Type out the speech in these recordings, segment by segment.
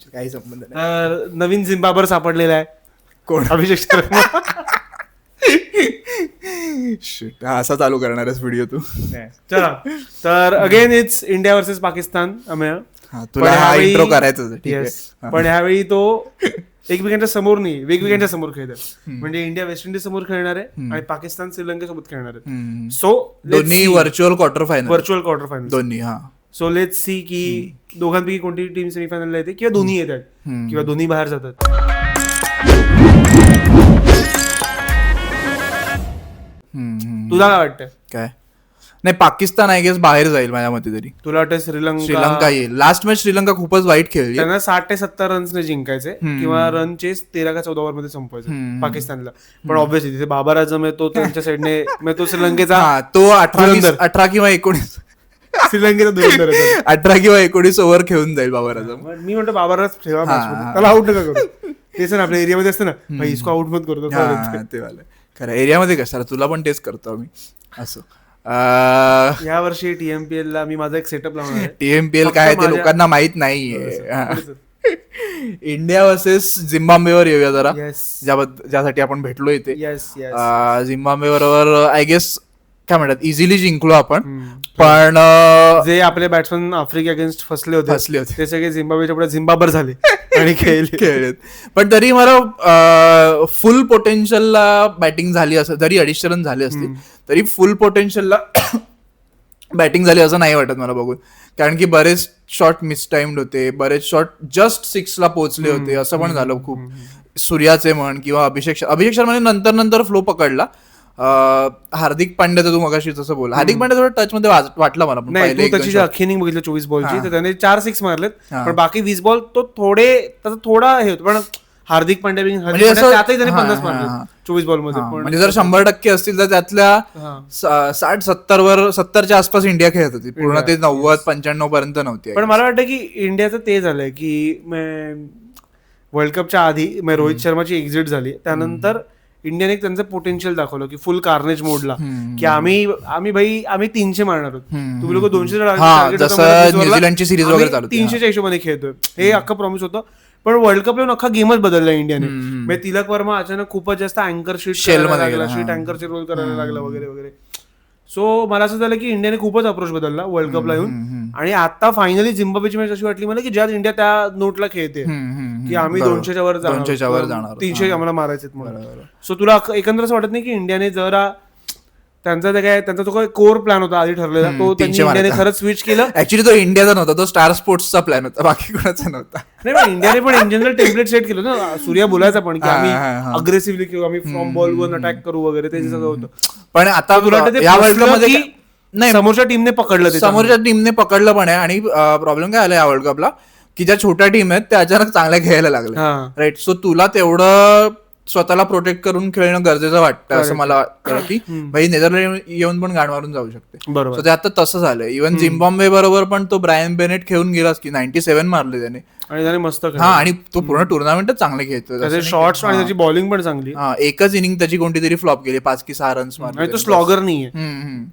काही संबंध नाही. नवीन झिम्बाब्वर सापडलेला आहे. कोण? अभिषेक शर्मा. Shit. हा असा चालू करणारच व्हिडिओ तू. चला तर again it's India versus Pakistan. तुला हा इंट्रो करायचा होता, ठीक आहे. पण ह्यावेळी तो एकमेकांच्या समोर नाही, वेगवेगळ्या समोर खेळतात. म्हणजे इंडिया वेस्ट इंडिज समोर खेळणार आहे आणि पाकिस्तान श्रीलंकेसोबत खेळणार आहे. सो दोन्ही व्हर्च्युअल क्वार्टर क्वार्टर फायनल दोन्ही. हा सो लेट्स सी की दोघांपैकी कोणती टीम सेमीफायनलला येते किंवा दोन्ही येतात किंवा दोन्ही बाहेर जातात. तुला काय वाटतं? काय नाही, पाकिस्तान आय गेस बाहेर जाईल माझ्या मते तरी. तुला वाटतं श्रीलंका येईल. लास्ट मॅच श्रीलंका खूपच वाईट खेळली. त्यांना 60 ते 70 रन्सने जिंकायचे किंवा रन चेस 13 का 14 ओव्हर मध्ये संपवायचं पाकिस्तानला. पण ऑब्व्हियसली तिथे बाबर आझम आहे, तो त्यांच्या साईडने तो श्रीलंकेचा तो 18 किंवा 19 श्रीलंकेचा धुरंधर आहे. 18 किंवा 19 ओव्हर खेळून जाईल बाबर आझम. मी म्हणतो बाबरच ठेवा, त्याला आउट नका करू. तेच ना आपल्या एरियामध्ये असतं ना, भाई इसको आउट मत करतो. ते वाला खरं एरियामध्ये कसं तुला पण तेच करतो आम्ही असं. या वर्षी TMPL ला मी माझा एक सेटअप लावणार आहे. TMPL काय ते लोकांना माहित नाहीये. इंडिया वर्सेस झिम्बाब्वेवर येऊया जरा, ज्यासाठी आपण भेटलो इथे. झिम्बाब्वे बरोबर आय गेस काय म्हणतात इझिली जिंकलो आपण. पण जे आपले बॅट्समन आफ्रिका अगेन्स्ट फसले होते ते सगळे झिम्बाब्वेच्या पुढे झिम्बाबर झाले आणि खेळलेत. पण तरी मला फुल पोटेन्शियलला बॅटिंग झाली असं, जरी 250 रन झाले असतील तरी फुल पोटेन्शियलला बॅटिंग झाली असं नाही वाटत मला बघून. कारण की बरेच शॉट मिसटाइम्ड होते, बरेच शॉट जस्ट 6ला पोहोचले होते. असं पण झालं खूप. सूर्याचे म्हण किंवा अभिषेक शर्माने नंतर फ्लो पकडला. हार्दिक पांड्या तर तू मगाशी तसं बोल, हार्दिक पांड्या थोडं टच मध्ये वाटला मला. त्याची अख्खी इनिंग बघितलं 24 बॉलची, तर त्याने 4 6 मारलेत. पण बाकी 20 बॉल तो थोडा हे होतं. पण हार्दिक पांड्या त्यातही त्याने 50 मारले 24 बॉल मध्ये. म्हणजे जर 100% असतील तर त्यातल्या 60-70च्या आसपास इंडिया खेळत होती पूर्ण. ते 90-95 पर्यंत नव्हती. पण मला वाटतं की इंडियाचं ते झालंय की वर्ल्ड कपच्या आधी रोहित शर्माची एक्झिट झाली, त्यानंतर इंडियाने त्यांचं पोटेन्शियल दाखवलं की फुल कार्नेज मोडला की आम्ही 300 मारणार आहोत, तुम्ही लोक 200 न्यूझीलंडची सिरीज वगैरे चालू 300च्या हिशोबाने खेळतोय. हे अख्खं प्रॉमिस होतं. पण वर्ल्ड कप येऊन अख्खा गेमच बदलला इंडियाने. म्हणजे तिलक वर्मा अचानक खूपच जास्त अँकर शीट अँकरचे रोल करायला लागला वगैरे वगैरे. सो मला असं झालं की इंडियाने खूपच अप्रोच बदलला वर्ल्ड कपला येऊन. आणि आता फायनली झिम्बाब्वेची मॅच अशी वाटली मला की ज्यात इंडिया त्या नोटला खेळते की आम्ही 200च्या वर जाणार, 300 आम्हाला मारायचे. सो तुला एकंदर असं वाटत नाही की इंडियाने जरा त्यांचा जो काही कोर प्लॅन होता आधी ठरलेला तो इंडियाने खरंच स्विच केलं? ऍक्च्युली तो इंडियाचा नव्हता, तो स्टार स्पोर्ट्सचा प्लॅन होता, बाकी कोणाचा नव्हता. नाही पण इंडियाने पण इन जनरल टेम्पलेट सेट केलं ना. सूर्या बोलायचा पण की आम्ही अग्रेसिव्हली किंवा आम्ही फ्रॉम बॉल वर अटॅक करू वगैरे, ते सगळं होतं. पण आता या वर्ल्ड कप मध्ये नाही, समोरच्या टीमने पकडलं पण आहे. आणि प्रॉब्लेम काय आला या वर्ल्ड कपला की ज्या छोट्या टीम आहेत त्या अचानक चांगल्या खेळायला लागल्या, राईट. सो तुला तेवढं स्वतःला प्रोटेक्ट करून खेळणं गरजेचं वाटतं असं मला वाटतं की भाई नेदरलँड येऊन पण गाण मारून जाऊ शकते. बरोबर. ते आता तसं झालंय. इव्हन झिम्बाब्वे बरोबर पण तो ब्रायन बेनेट खेळून गेलास की 97 मारले त्याने आणि त्याने मस्त. आणि तो पूर्ण टुर्नामेंटच चांगले खेळतोय, त्याचे शॉट्स आणि त्याची बॉलिंग पण चांगली. एकच इनिंग त्याची कोणती तरी फ्लॉप गेली, 5 की 6 रन्स मारले. आणि तो स्लॉगर नाहीये.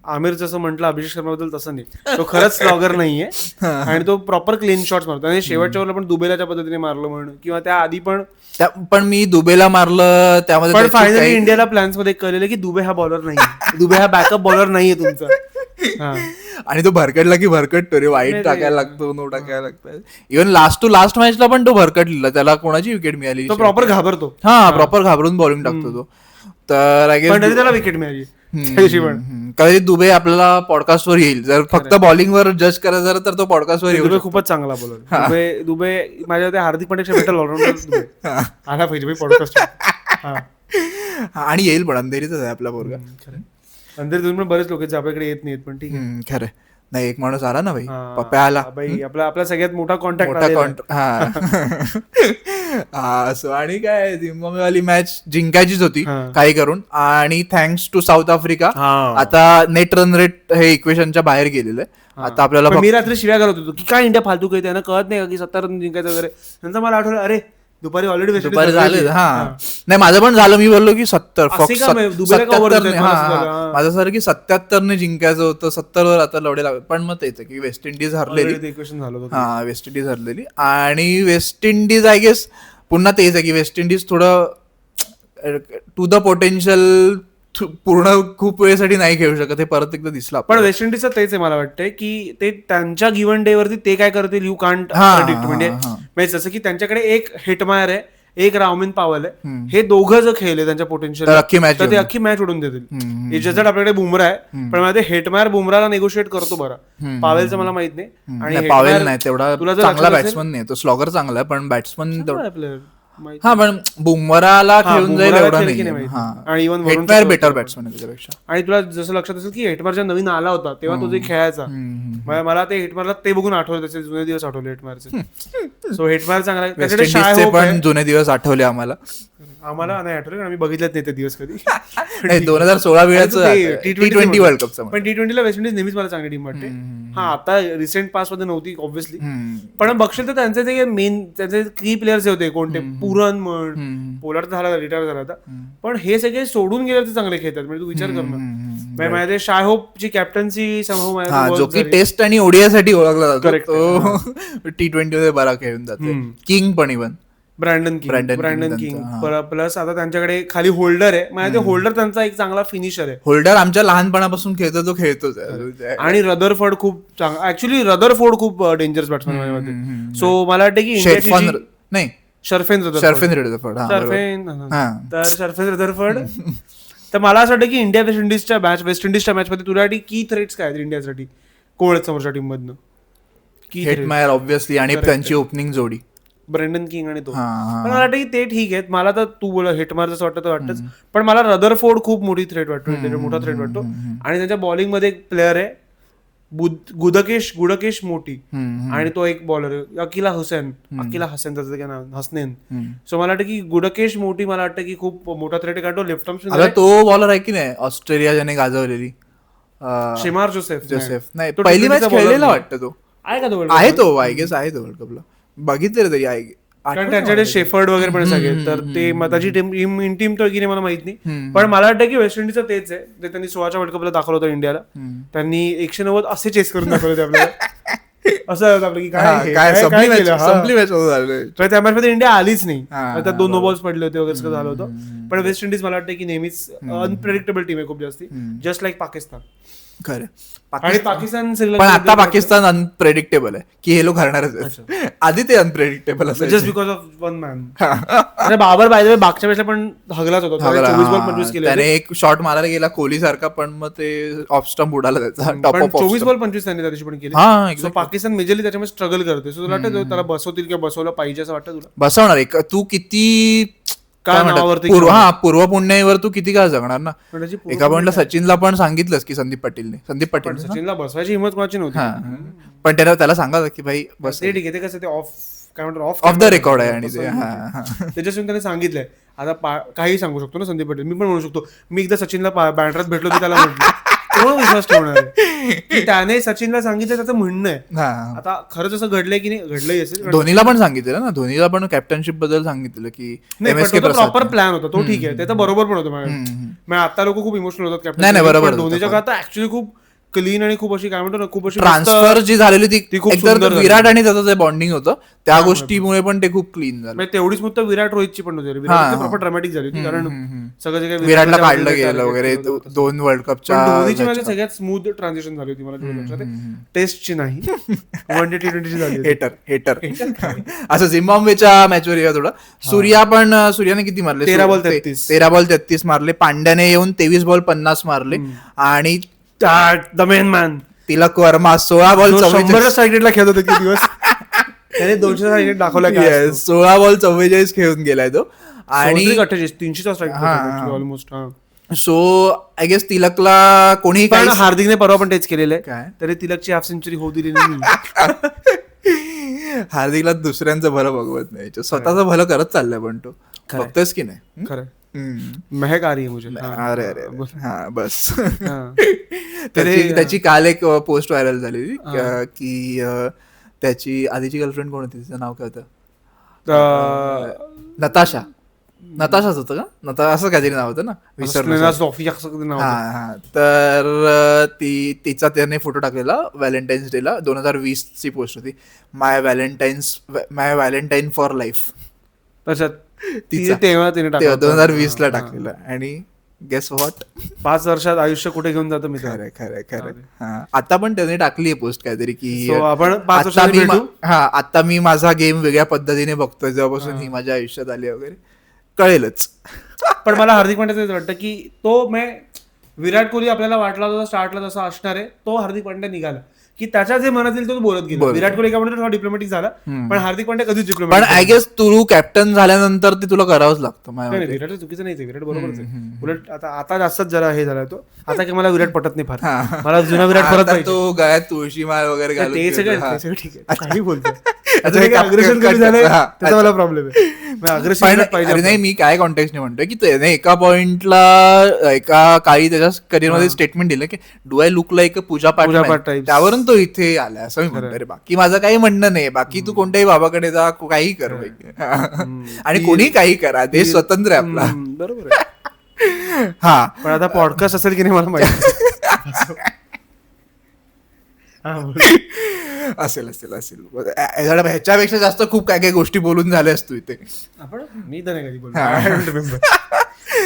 आमिर जसं म्हटलं अभिषेक शर्मा बद्दल तसं नाही, तो खरंच स्लॉगर नाहीये. आणि तो प्रॉपर क्लीन शॉट्स मारतो. आणि शेवटच्या वेळेला पण दुबेलाच्या पद्धतीने मारलं म्हणून किंवा त्या आधी पण मी दुबेला मारलं त्यामध्ये. पण फायनली इंडियाला प्लॅन्स मध्ये कळलेलं की दुबे हा बॉलर नाही, दुबे हा बॅकअप बॉलर नाहीये तुमचा. आणि तो भरकटला की भरकटतो रे, वाईट टाकायला लागतो, नो टाकायला लागतात. इव्हन लास्ट टू लास्ट मॅचला पण तो भरकटलेला, त्याला कोणाची विकेट मिळाली, तो प्रॉपर घाबरतो. प्रॉपर घाबरून बॉलिंग टाकतो तो. तर त्याला विकेट मिळाली. कधी दुबे आपल्याला पॉडकास्टवर येईल, जर फक्त बॉलिंगवर जज करायचं झालं तर तो पॉडकास्टवर येईल. दुबे खूपच चांगला बॉलर. दुबे माझ्या हार्दिक पांड्याच्या बेटर ऑलराऊंडर आला पाहिजे पॉडकास्ट. आणि येईल पण अंधेरीच आहे आपला पोरगा. अंधेरीतून पण बरेच लोक आपल्याकडे येत नाहीत, पण ठीक आहे. खरं नाही, एक माणूस आला ना भाई, पप्पा आला भाई, आपला सगळ्यात मोठा कॉन्टॅक्ट. असो. आणि काय झिम्बाब्वेवाली मॅच जिंकायचीच होती काही करून. आणि थँक्स टू साऊथ आफ्रिका आता नेट रन रेट हे इक्वेशनच्या बाहेर गेलेलं आहे. आता आपल्याला मी रात्री शिव्या घालत होतो की काय इंडिया फालतू खेळते, त्यांना कळत नाही का की 70 रन जिंकायचं वगैरे. नंतर मला आठवलं अरे दुपारी ऑलरेडी दुपारी झाले. हा नाही माझं पण झालं. मी बोललो की 70 असे का मग? दुबईला का over देतात? मला असं झालं. माझं सर की 77 जिंकायचं होतं, 70 वर आता लढे लागले. पण मग तेच आहे की वेस्ट इंडिज हरलेली. Already ते equation झालं होतं. हा वेस्ट इंडिज हरलेली. आणि वेस्ट इंडिज आय गेस पुन्हा तेच आहे की वेस्ट इंडिज थोडं टू द पोटेन्शियल पूर्ण खूप वेळेसाठी नाही खेळू शकत, हे परत एकदा दिसलं. पण वेस्ट इंडिजचं तेच आहे, मला वाटतंय की ते त्यांच्या गिव्हन डे वरती ते काय करतील यू कांट प्रेडिक्ट. म्हणजे जसं की त्यांच्याकडे एक हेटमायर आहे, एक रावमिन पावल आहे, हे दोघं जर खेळले त्यांच्या पोटेन्शियल तर ते अख्खी मॅच उडून देतील. जसं आपल्याकडे बुमरा आहे, पण मला ते हेटमायर बुमराला नेगोशिएट करतो बरं, पावेलचं मला माहित नाही. आणि पावेल नाही तेवढा चांगला बॅट्समन नाही, तो स्लॉगर चांगला आहे पण बॅट्समन प्लेअर. हा पण बुमराला खेळून जाईल एवढा आणि इव्हन नाही. बेटर बॅट्समन आहे त्याच्यापेक्षा. आणि तुला जसं लक्षात असेल की हेटमारच्या नवीन आला होता तेव्हा तो जे खेळायचा, मला ते हेटमारला ते बघून आठवलं, त्याचे जुने दिवस आठवले हेटमारचे. सो हेटमार चांगला आहे. पण जुने दिवस आठवले आम्हाला नाही आठवले, आम्ही बघितलेच नाही ते दिवस कधी. 2016 वेळाचं T20 वर्ल्ड कपचं. पण T20ला वेस्ट इंडिज नेहमीच मला चांगली टीम वाटते. हा आता रिसेंट पास मध्ये नव्हती ऑब्व्हियसली, पण बघशील तर त्यांचे जे मेन त्यांचे की प्लेयर्स होते कोणते, पुरन म्हण, पोलार्ड झाला रिटायर झाला होता, पण हे सगळे सोडून गेले ते चांगले खेळतात. म्हणजे तू विचार कर ना, माझ्या शाय होपची कॅप्टन्सी जो की टेस्ट आणि ओडीआय साठी ओळखला जातो, T20 मध्ये बरा खेळून जातो. किंग पण इव्हन ब्रँडन किंग प्लस आता त्यांच्याकडे खाली होल्डर आहे. म्हणजे होल्डर त्यांचा एक चांगला फिनिशर आहे. होल्डर आमच्या लहानपणापासून खेळतो, तो खेळतोच. आणि रदरफोर्ड खूप चांगला, ऍक्च्युली रदरफोर्ड खूप डेंजरस बॅट्समन माझ्यामध्ये. सो मला वाटतं की नाही शर्फेन रदरफोर्ड. तर शर्फेन रदरफोर्ड. तर मला असं वाटतं की वेस्ट इंडिजच्या मॅच मध्ये तुला की थ्रेट्स काय आहेत इंडियासाठी, कोण आहेत समोरच्या टीम मधनं? हेटमायर ऑब्व्हियसली, आणि त्यांची ओपनिंग जोडी ब्रँडन किंग आणि तो. पण मला वाटतं की ते ठीक आहेत. मला तर तू बोल हेटमार जसं वाटतं वाटतंच, पण मला रदरफोर्ड खूप मोठी थ्रेट वाटतो, मोठा थ्रेट वाटतो. आणि त्यांच्या बॉलिंग मध्ये एक प्लेअर आहे गुडकेश मोठी, आणि तो एक बॉलर आहे अकिला हसन त्याचं काय नाव, हसनेन. सो मला वाटतं की गुडकेश मोठी, मला वाटतं की खूप मोठा थ्रेट आहे, कारण तो लेफ्ट आर्म तो बॉलर आहे की नाही ऑस्ट्रेलिया ज्याने गाजवलेली, शेमार जोसेफ नाही पहिली मॅच खेळलेला वाटतं. तो आहे का? तो आहे, तो आय गेस आहे, तो वर्ल्ड कपला बघितलेलं तरी आहे. कारण त्यांच्याकडे शेफर्ड वगैरे पण सगळे, तर ते त्याची टीम तर की नाही मला माहित नाही. पण मला वाटतं की वेस्ट इंडिजचं तेच आहे, ते त्यांनी 16च्या वर्ल्ड कपला दाखवलं होतं इंडियाला. त्यांनी 190 असे चेस करून दाखवले आपल्याला. असं आपलं की काय संपली मॅच, त्या मॅच मध्ये इंडिया आलीच नाही. त्यात 2 नो बॉल्स पडले होते वगैरे झालं होतं. पण वेस्ट इंडिज मला वाटतं की नेहमीच अनप्रेडिक्टेबल टीम आहे खूप जास्ती, जस्ट लाईक पाकिस्तान. खरं. आणि पाकिस्तान पण आता पाकिस्तान अनप्रेडिक्टेबल आहे की हे लोक हरणारच. आधी ते अनप्रेडिक्टेबल असं just because of one man. अरे बाबर बाय मागच्या वेळेला पण हगलाच होता, 24 बॉल 25 केले. त्याने एक शॉट मारायला गेला कोहली सारखा, पण मग ते ऑफ स्टंप उडाला त्याचा. 24 बॉल 25 त्यांनी त्या दिवशी पण केले. सो पाकिस्तान मेजरली त्याच्यामध्ये स्ट्रगल करते. सो तुला वाटतं त्याला बसवतील किंवा बसवलं पाहिजे असं वाटतं तुला? बसवणार एक. तू किती पूर्व पुण्यावर तू किती काळ जगणार ना. एका पॉइंटला सचिनला पण सांगितलंस की संदीप पाटील सचिनला बसवायची हिंमत कोणाची नव्हती. पण त्याला सांगा की भाई बस, ते ठीक आहे, ते कसं ते ऑफ द रेकॉर्ड आहे. आणि त्याच्यासून त्याने सांगितलंय. आता काही सांगू शकतो ना संदीप पाटील, मी पण म्हणू शकतो मी एकदा सचिनला बँड्रात भेटलो की त्याला म्हटलं, कोण विश्वास ठेवणार आहे? त्याने सचिनला सांगितलं, त्याचं म्हणणं आहे. आता खरंच असं घडलंय की नाही, घडलंही असेल. धोनीला पण सांगितलं ना, धोनीला पण कॅप्टनशिप बद्दल सांगितलं की प्रॉपर प्लॅन होता तो, ठीक आहे, त्याचा बरोबर पण होतं. आता लोक खूप इमोशनल होतात कॅप्टन. बरोबर, धोनीच्या काळात ऍक्च्युअली खूप क्लीन आणि खूप अशी काय म्हणतो ना, खूप अशी ट्रान्सफर जी झालेली ती खूप विराट आणि त्याचं जे बॉन्डिंग होतं त्या गोष्टीमुळे पण ते खूप क्लीन झालं. तेवढीच मग विराट रोहितची पण होती, विराट प्रॉपर ड्रामॅटिक झाली होती, कारण सगळं जे काही विराटला काढलं गेलं वगैरे 2 वर्ल्ड कपच्या. धोनीची माझी सगळ्यात स्मूथ ट्रान्झिशन झाली होती मला लक्षात, टेस्टची नाही, वन-डे T20ची झाली. हेटर असं झिम्बाब्वेच्या मॅचवर येऊया थोडं. सूर्याने किती मारले? 13 बॉल 33 मारले. पांड्याने येऊन 23 बॉल 50 मारले. आणि the main man Tilak Varma 16 ball 100 सायकेटला खेळत होते किती दिवस, त्याने 200 सायकेट दाखवला. 16 बॉल 44 खेळून गेलाय तो. आणि 300चा strike almost. So I guess तिलकला कोणी, पण हार्दिकने परवा पण तेच केलेलं आहे, तरी तिलकची हाफ सेंचुरी होऊ दिली नाही. हार्दिकला दुसऱ्यांचं भलं बघवत नाही, स्वतःचं भलं करत चाललंय. पण तो बघतोस की नाही, खरं महक आ रही है मुझे. अरे हा बस. त्याची काल एक पोस्ट व्हायरल झालेली की त्याची आधीची गर्लफ्रेंड कोण होती, तिचं नाव काय होतं, नताशाच होतं का, असं काहीतरी नाव होतं ना, विसरलो. सॉफी असं काहीतरी नाव होतं. हा, तर तिचा त्याने फोटो टाकलेला व्हॅलेंटाईन्स डेला. 2020ची पोस्ट होती, माय व्हॅलेंटाईन फॉर लाईफ. तिने तेव्हा टाकलं 2020ला टाकलेलं. आणि गेस व्हॉट, 5 वर्षात आयुष्य कुठे घेऊन जातं मी. खरं. आता पण त्याने टाकली आहे पोस्ट काहीतरी की आपण 5 वर्षांनी भेटू. आता मी माझा गेम वेगळ्या पद्धतीने बघतोय जेव्हापासून ही माझ्या आयुष्यात आली वगैरे, कळेलच. पण मला हार्दिक पांड्याचं वाटतं की तो विराट कोहली आपल्याला वाटला होता स्टार्टला जसा असणार आहे, तो हार्दिक पांड्या निघाला की त्याच्या जे मनात येईल तो बोलत गेला. विराट कोहली एका थोडा डिप्लोमॅटिक झाला, पण हार्दिक पांड्या कधीच डिप्लोमॅटिक. पण आय गेस तू कॅप्टन झाल्यानंतर ते तुला करावंच लागतं. विराट चुकीचं नाही, विराट बरोबरच आहे. उलट आता जास्तच जरा हे झाला तो आता की मला विराट पटत नाही फार. मला जुना विराट परत पाहिजे. तो गळ्यात तुळशी माळ वगैरे घालून ते सगळं ठीक आहे, काही बोलतो. अग्रेशन कमी झालंय त्याचा मला प्रॉब्लेम आहे. नाही, मी काय कॉन्टेक्स्ट म्हणतोय की त्याने एका पॉइंटला एका काळी त्याच्या करिअरमध्ये स्टेटमेंट दिलं की डू आय लुक लाईक पूजा पाठ, त्यावरून तो इथे आला असं मी म्हणतो. रे बाकी माझं काही म्हणणं नाही, बाकी तू कोणत्याही बाबाकडे जा, काही कर आणि कोणी काही करा, देश स्वतंत्र आहे आपला. बरोबर आहे. हा, पण आता पॉडकास्ट असेल की नाही मला माहिती. असेल ह्याच्यापेक्षा जास्त खूप काय काय गोष्टी बोलून झाल्या असतो इथे. मी तर नाही कधी बोललो.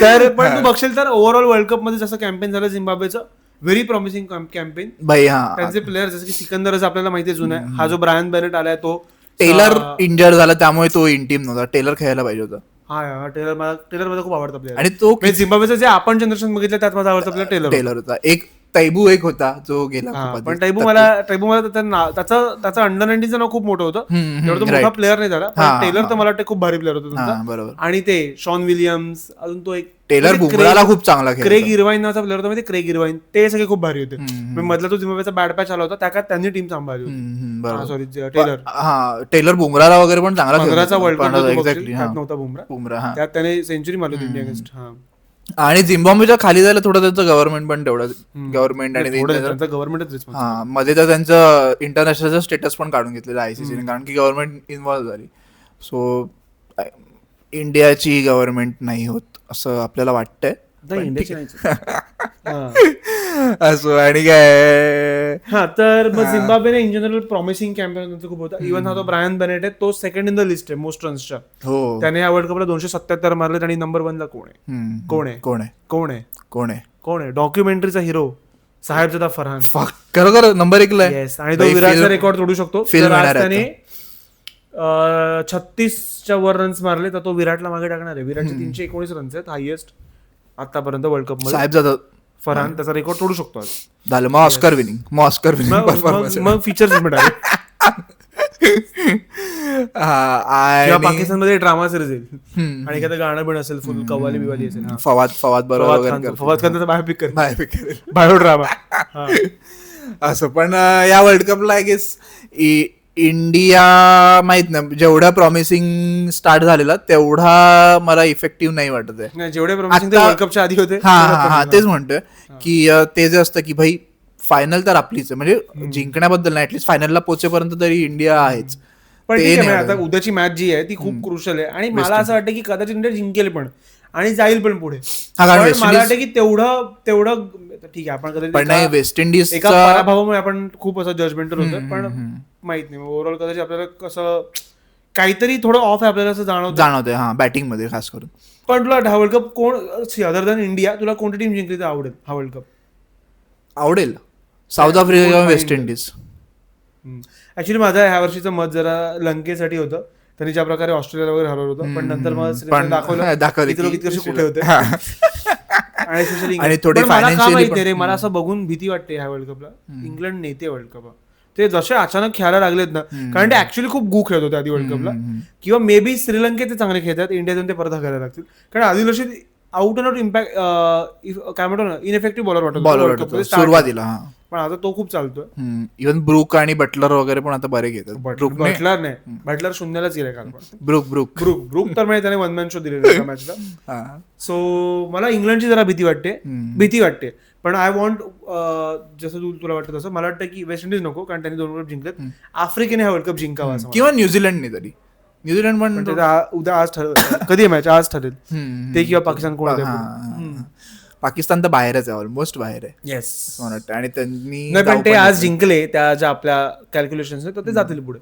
तर पण तू बघशील तर ओव्हरऑल वर्ल्ड कप मध्ये जसं कॅम्पेन झालं झिम्बाब्वेचं, व्हेरी प्रॉमिसिंग कॅम्पेन. त्यांचे प्लेयर जसं की सिकंदरच आपल्याला माहिती आहे, जुना आहे. हा जो ब्रायन बेनेट आलाय तो, टेलर इंजर्ड झाला त्यामुळे तो इन टीम नव्हता. टेलर खेळायला पाहिजे होता. हा, टेलर मला खूप आवडता प्लेयर. आणि तो झिम्बाब्वेचं जे आपण जनरेशन बघितलं त्यात माझा आवडता प्लेयर टेलर होता. एक तैबू एक होता जो गेला, पण टैबू मला त्याचं अंडर 19चं नाव खूप मोठं होतं, तेवढं तो मोठा प्लेअर नाही झाला. पण टेलर तर मला वाटतं खूप भारी प्लेअर होता. बरोबर. आणि ते शॉन विलियम्स, अजून तो एक टेलर बुमराला खूप चांगला खेळला. क्रेग इरवाइन नावाचा प्लेअर होता, क्रेग इरवाइन, ते सगळे खूप भारी होते. मधला तो झिम्बाब्वेचा बॅड पॅच आला होता, त्यात त्यांनी टीम सांभाळली होती. सॉरी, टेलर बुमराला वगैरे पण चांगला खेळला. वर्ल्ड कप नव्हता बुमरा, त्यात त्याने सेंचुरी मारली होती इंडिया अगेन्स्ट. आणि झिम्बाब्वेच्या खाली जायला थोडं त्यांचं गव्हर्नमेंट पण तेवढं गव्हर्नमेंट आणि गव्हर्नमेंटच मध्ये तर त्यांचं इंटरनॅशनलचं स्टेटस पण काढून घेतलेलं आयसीसीने, कारण की गव्हर्नमेंट इन्व्हॉल्व्ह झाली. सो इंडियाची गव्हर्नमेंट नाही होत असं आपल्याला वाटतंय. असो. आणि काय, हा, तर मग झिम्बाब्वेने इन जनरल प्रॉमिसिंग कॅम्पेन खूप होता. इव्हन हा तो ब्रायन बेनेट आहे, तो सेकंड इन द लिस्ट आहे मोस्ट रन्सच्या. त्याने या वर्ल्ड कपला 277 मारले. आणि नंबर 1 ला कोण आहे डॉक्युमेंटरीचा हिरो साहेबजादा फरहान, खरोखर नंबर 1 ला. आणि तो विराटचा रेकॉर्ड तोडू शकतो. त्याने 36च्या वर रन्स मारले, तर तो विराटला मागे टाकणार आहे. विराटचे 319 रन्स आहेत हायएस्ट आतापर्यंत वर्ल्ड कप मध्ये. साहेबजादा फरहान त्याचा रेकॉर्ड तोडू शकतो. झालं मग ऑस्कर विनिंग परफॉर्मन्स. मग फीचर्स मिळाले. पाकिस्तानमध्ये ड्रामा सिरीज येईल आणि एखादं गाणं पण असेल, फुल कव्वाली बिवाली असेल. फवाद बरोबर, फवाद खान त्याचा बायोपिक बायोड्रामा असं. पण या वर्ल्ड कपला आय गेस इंडिया माहित नाही, जेवढा प्रॉमिसिंग स्टार्ट झालेला तेवढा मला इफेक्टिव्ह नाही वाटत आहे. जेवढे प्रॉमिसिंग वर्ल्ड कपच्या आधी होते. हा, तेच म्हणतोय की ते जे असतं की भाई फायनल तर आपलीच आहे, म्हणजे जिंकण्याबद्दल नाही, ऍटलीस्ट फायनलला पोहोचेपर्यंत तरी इंडिया आहेच. पण आता उद्याची मॅच जी आहे ती खूप क्रुशल आहे. आणि मला असं वाटतं की कदाचित इंडिया जिंकेल पण आणि जाईल पण पुढे. मला वाटतं की तेवढं ठीक आहे. आपण कदाचित वेस्ट इंडिज एका पराभवामुळे आपण खूप असं जजमेंटर होतं, पण माहित नाही ओव्हरऑल कदाचित आपल्याला कसं काहीतरी थोडं ऑफ आहे आपल्याला असं जाणवतंय. हा, बॅटिंग मध्ये खास करून. पण तुला हा वर्ल्ड कप कोण अदर दॅन इंडिया, तुला कोणती टीम जिंकली तर आवडेल हा वर्ल्ड कप? आवडेल साऊथ आफ्रिका किंवा वेस्ट इंडिज. ऍक्च्युली माझं ह्या वर्षीचं मत जरा लंकेसाठी होतं. त्यांनी ज्या प्रकारे ऑस्ट्रेलिया वगैरे हरवलं होतं, पण नंतर मग दाखवलं किती वर्ष कुठे होते. आणि थोडी फायनान्शियली मला असं बघून भीती वाटते ह्या वर्ल्ड कपला. इंग्लंड नेते वर्ल्ड कप ते जसे अचानक खेळायला लागलेत ना, कारण ते ऍक्च्युअली खूप गू खेळत होते आधी वर्ल्ड कपला. किंवा मे बी श्रीलंकेत ते चांगले खेळतात, इंडियातून ते परत हरायला लागतील. कारण आधी वर्षी आउट अँड आउट इम्पॅक्ट काय म्हणतो ना, इनइफेक्टिव्ह बॉलर वाटतो सुरुवातीला. पण आता तो खूप चालतोय. इव्हन ब्रूक आणि बटलर वगैरे पण आता बरे घेतात. बटलर शून्यालाच गेलाय काल. ब्रूक तर म्हणजे त्याने वन मॅन शो दिलेला मॅचला. सो मला इंग्लंडची जरा भीती वाटते. पण आय वॉन्ट, जसं तुला वाटतं तसं मला वाटतं की वेस्ट इंडिज नको, कारण त्यांनी 2 वर्ल्ड कप जिंकलेत. आफ्रिकेने हा वर्ल्ड कप जिंकावा, किंवा न्यूझीलंडने तरी. न्यूझीलंड पण पण ते उद्या आज ठरेल, कधी मॅच आज ठरेल ते, किंवा पाकिस्तान कोण आहे. पाकिस्तान तर बाहेरच आहे, ऑलमोस्ट बाहेर आहे येस, मला वाटतं. आणि त्यांनी नाही पण ते आज जिंकले त्या ज्या आपल्या कॅल्क्युलेशन तर ते जातील पुढे.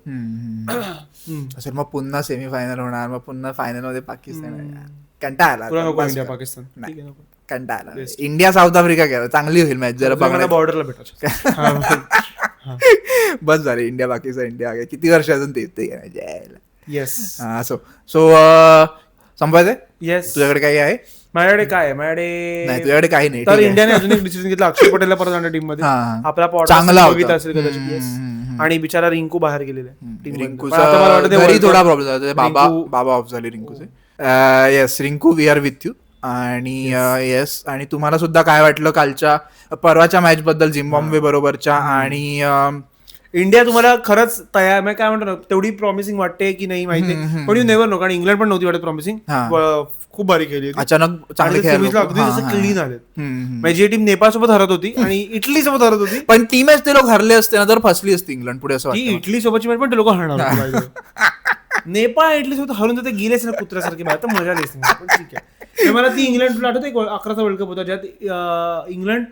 असेल मग पुन्हा सेमीफायनल होणार, मग पुन्हा फायनल मध्ये पाकिस्तान. कंटाळा तुला नको आला, इंडिया पाकिस्तान, ठीक आहे, नको. कंटाळा आला. इंडिया साऊथ आफ्रिका केलं चांगली होईल मॅच जरा बघायला. बॉर्डरला भेटायचं. बस झाले इंडिया पाकिस्तान, इंडिया किती वर्ष अजून ते येस असो. सो संपायचंय, येस. तुझ्याकडे काही आहे? माझ्याकडे काय आहे, नाही माझ्याकडे तुझ्याकडे काही नाही. तर इंडियाने अजून एक डिसिजन घेतला, अक्षय पटेलला परत आणलं टीम मध्ये. आपला चांगला बघितला असेल कदाचित. Yes. आणि बिचारा रिंकू बाहेर गेलेला आहे. रिंकूचा घरी थोडा प्रॉब्लेम झाला, बाबा ऑफ झाले रिंकूचे. Yes Rinku, we are with you. आणि येस, आणि तुम्हाला सुद्धा काय वाटलं कालच्या परवाच्या मॅच बद्दल, झिम्बाब्वे बरोबरच्या? आणि इंडिया तुम्हाला खरंच तयार, मी काय म्हणतो ना, तेवढी प्रॉमिसिंग वाटते की नाही माहिती, पण यू नेव्हर नो. कारण इंग्लंड पण नव्हती वाटत प्रॉमिसिंग, खूप बारी केली अचानक चांगले खेळले, अगदी जसं क्लीन आले. म्हणजे जी टीम नेपाळ सोबत हरत होती आणि इटली सोबत हरत होती, पण ती मॅच ते लोक हरले असते ना तर फसली असती इंग्लंड पुढे, असं वाटतं. इटली सोबतची मॅच पण ते लोक हरणार होते. नेपाळ इटली सोबत हरून ते गेलेच ना कुत्र्यासारखे बाहेर, तर मजा दिसते. पण ठीक आहे, मला ती इंग्लंड तुला आठवते 11चा वर्ल्ड कप होता ज्यात इंग्लंड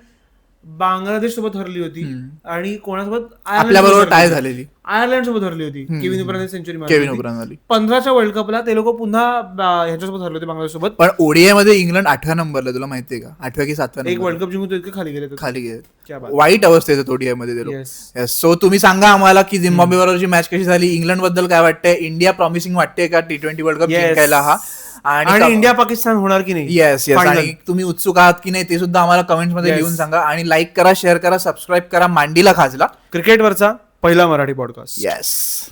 बांगलादेश सोबत हरली होती आणि कोणासोबत, आपल्याबरोबर टाय झालेली, आयर्लंड सोबत हरली होती. केविन ओब्रायनने सेंचुरी मारली. 15च्या वर्ल्ड कपला ते लोक पुन्हा ह्याच्यासोबत हरले होते, बांगलादेश सोबत. पण ओडीआय मध्ये इंग्लंड 8व्या नंबरला, तुला माहितीये का? 8व्या की 7व्या एक वर्ल्ड कप जिंकून इतके खाली गेले, वाईट अवस्थेत ओडीआय मध्ये ते लोक. सो तुम्ही सांगा आम्हाला की झिम्बाब्वे बरोबरची मॅच कशी झाली, इंग्लंड बद्दल काय वाटतंय, इंडिया प्रॉमिसिंग वाटते का T20 वर्ल्ड कप जिंकायला हा, आणि इंडिया पाकिस्तान होणार की नाही? Yes yes. आणि तुम्ही उत्सुक आहात की नाही ते सुद्धा आम्हाला कमेंट्स मध्ये लिहून सांगा. आणि लाईक करा, शेअर करा, सबस्क्राईब करा मांडीला खाजला, क्रिकेटवरचा पहिला मराठी पॉडकास्ट. येस.